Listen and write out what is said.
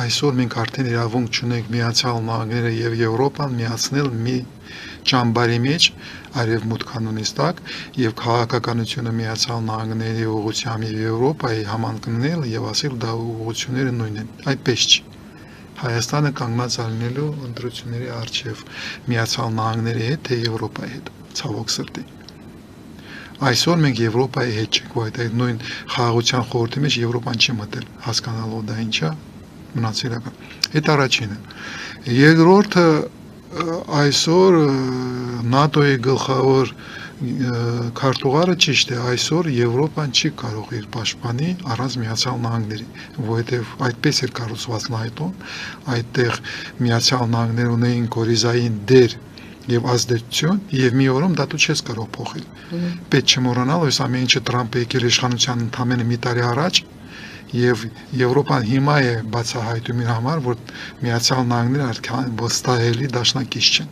այսօր մենք արդեն իրավունք չունենք Միացյալ Նահանգները եւ Եվրոպան միացնել մի ճամբարի մեջ արևմուտքանունից տակ եւ քաղաքականությունը Միացյալ Նահանգների ուղղությամբ եւ Եվրոպայի համընկնել եւ ասել դա ուղղությունները նույնն են, այդպես չի։ Հայաստանը կանգնած ալնելու ընտրությունների արչեւ Միացյալ Նահանգների հետ թե Եվրոպայի հետ, ցավոք սրտի։ Այսօր մենք Եվրոպայի հետ չենք, որովհետեւ նույն խաղաղության խորհրդի մեջ Եվրոպան չի մտել, հասկանալով դա ինչա, մնացելական։ Այդ առաջինը։ Երկրորդը այսօր ՆԱՏՕ-ի գլխավոր քարտուղարը ճիշտ է, այսօր Եվրոպան չի կարող իր պաշտպանի առանց Միացյալ Նահանգների, որովհետև այդպես էր կառուցված ՆԱՏՕ-ն, այդտեղ Միացյալ Նահանգները ունեին գորիզային դեր եւ ազդեցություն եւ մի օրում դա դու չես կարող փոխել։ Պետք չմոռանալ, որ ամեն ինչը Թրամփը եկել իշխանության ընդամենը մի տարի առաջ եւ Եվրոպան հիմա է բացահայտում իր համար, որ Միացյալ Նահանգները արդեն վստահելի դաշնակից չեն։